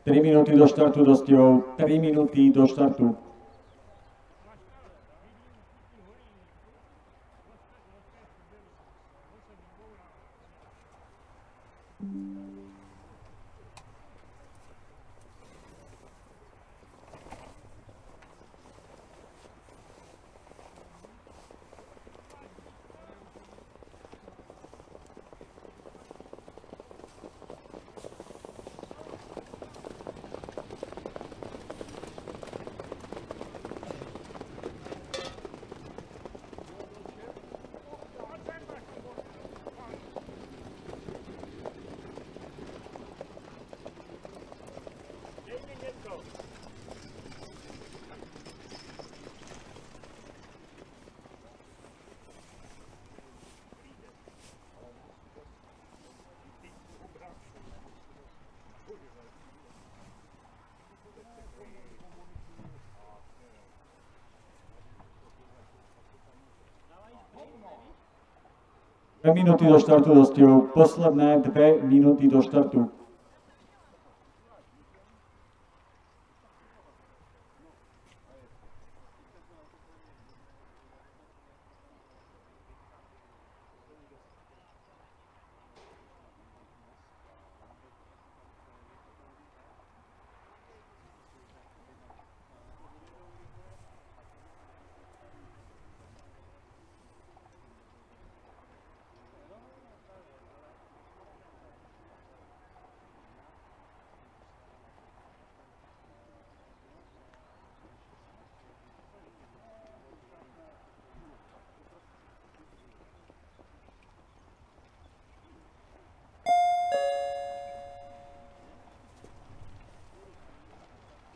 3 minúty do štartu dostihov, 3 minúty do štartu. Dve minúty do štartu dostihov, posledné 2 minúty do štartu.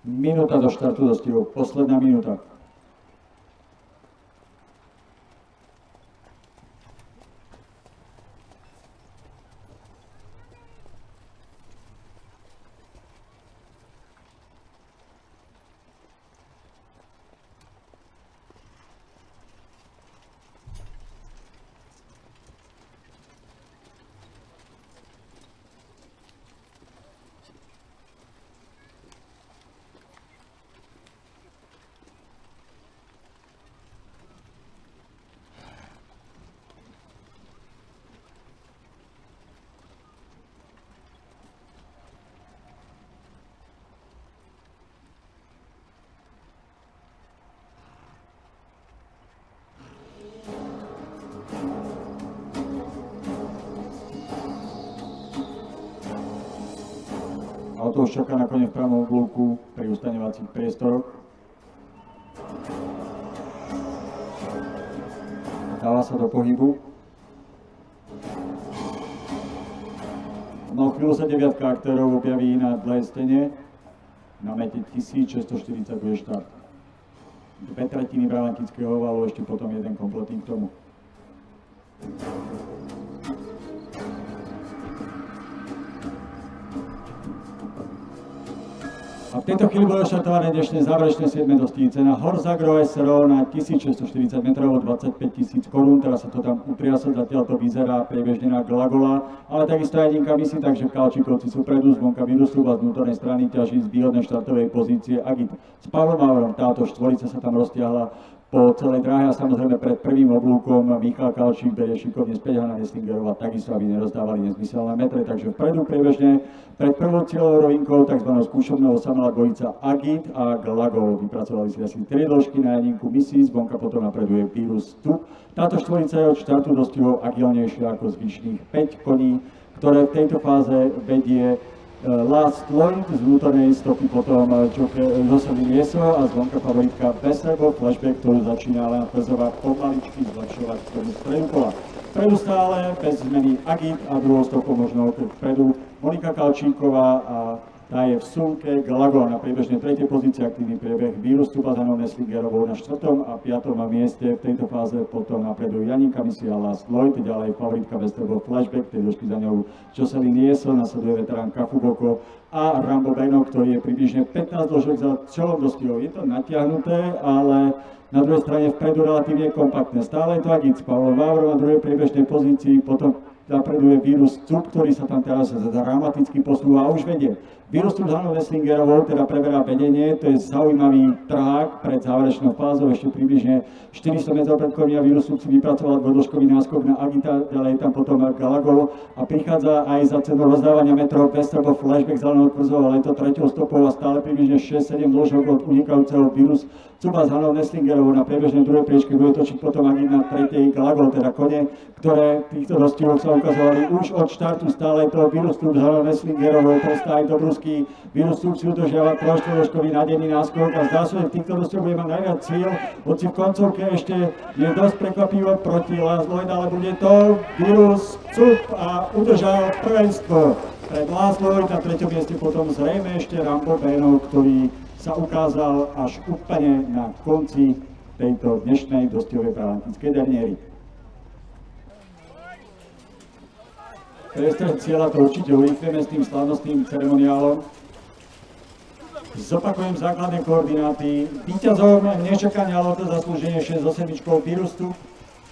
Minúta do štartu dostihov, posledná minúta. Auto už čaká nakoniec v pravom oblúku pri ustaňovacích priestoroch. Dáva sa do pohybu. No chvíľu sa 9 aktérov objaví na dlhej stene. Na mete 1640 bude štart. 2/3 bravantického ovalu, ešte potom jeden kompletný k tomu. A v tejto chvíli bolo štartované dnešné záverečné 7. dostihy. Cena Horsagro SRO na 1640 metrov, 25 000 korún. Teraz sa to tam utriaslo, zatiaľ to vyzerá priebežne na Glagola, ale takisto aj Jedinka Misi, takže Kalčíkovci sú predu, zvonka Virustup a z vnútornej strany ťaží z výhodnej štartovej pozície Agit. S Pavlom Maurom táto štvorica sa tam roztiahla po celej dráhe a samozrejme pred prvým oblúkom Michal Kalčík berie šikovne späť Hanna Neslingerová, takisto aby nerozdávali nezmyselné metre, takže vpredu priebežne pred prvou cieľovou rovinkou tzv. Skúšobného samela dvojica Agit a Glagol. Vypracovali si asi 3 dĺžky na Jedinku Misi, zvonka potom napreduje Virustup. Táto štvorica je od štartu dostihov agilnejšia ako zvyšných 5 koní, ktoré v tejto fáze vedie Last Lloyd, z vnútornej stopy potom Jocelyn Jeso a zvonka favoritka Besserbo, flashback, ktorú začína Lena Ferzová pomaličky zlepšovať v stredu kola. Vpredu stále bez zmeny Agit a druhou stopou možno vpredu Monika Kalčíková a tá je v sumke Glagol na priebežnej 3. pozícii, aktívny priebeh Virustup a Hanou Neslingerovou na 4. a 5. mieste. V tejto fáze potom napredujú Janinka Misi a Last Lloyd, ďalej favoritka Westerbo Flashback, tej dĺžky za ňou Jocelyn Jeso, nasleduje veterán Kafuboko a Rambo Beno, ktorý je približne 15 dĺžok za čelom dostihov. Je to natiahnuté, ale na druhej strane vpredu relatívne kompaktné. Stále je to Agit s Pavlom Maurom na druhej priebežnej pozícii, potom napreduje Vírus Cup, ktorý sa tam teraz dramaticky posúva a už vedie. Vírus Cup s Hanou Nestlingerovou teda preberá vedenie, to je zaujímavý trhák pred záverečnou fázou, ešte približne 400 metrov pred konia. Vírus Cup si vypracoval dvojdĺžkový náskok na Agita, ďalej tam potom Galagol a prichádza aj za cenu rozdávania metrov Pestrbo flashback zelenou tvrzou, ale je to treťou stopou a stále približne 6-7 dĺžok od unikajúceho Vírus Cupa s Hanou Nestlingerovou. Na priebežnej druhej priečke bude točiť potom Agit na tretej Galagol, teda kone, ktoré v týchto dostihoch sa ukazovali už od štartu. Stále to Vírus Cup s Hanou Nestlingerovou, trestá aj Dobruský. Vírus Cup si udržiava trojštvorôžkový nádenný náskok a zdá sa, že v týchto dostihoch bude mať najviac cíl, hoci v koncovke ešte je dosť prekvapivo proti Last Lloyd, ale bude to Vírus Cup a udržal prvenstvo pred Last Lloyd. Na treťom mieste potom zrejme ešte Rambo Beno, ktorý sa ukázal až úplne na konci tejto dnešnej dostihovej paralympijskej derniéry. Prestreh cieľa to určite urýchleme s tým slávnostným ceremoniálom. Zopakujem základné koordináty. Víťazom nečakane, ale to zaslúženie 6 so 7 Vírus Cup,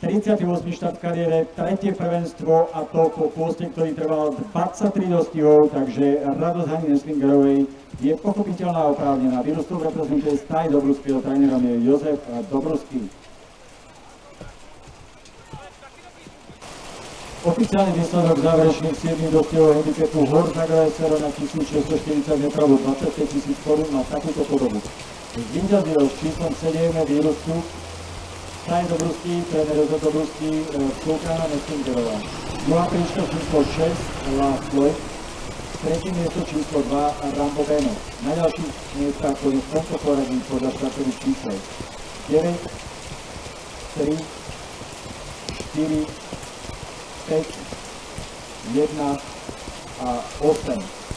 38. štart v kariére, tretie prvenstvo a to po pôste, ktorý trval 23 dostihov, takže radosť Hany Nestlingerovej je pochopiteľná a oprávnená. Vírus Cup reprezentuje Staj Dobruského, trénerom je Jozef Dobruský. Oficiálny výsledok záverečných 7 dostihov handicapu Horza Groessero na 1640 metrov 25 000 korún má takúto podobu. Zvíťazil s číslom 7 Vírus Cup Staj Dobruský, tréner Jozef Dobruský, Hana Nestlingerová. Druhá príčka číslo 6 Last Lloyd, tretie miesto číslo 2 Rambo Beno. Na ďalších miestach to je v tomto poradí podľa štartových čísel 9, 3, 4, 5, 1 a 8.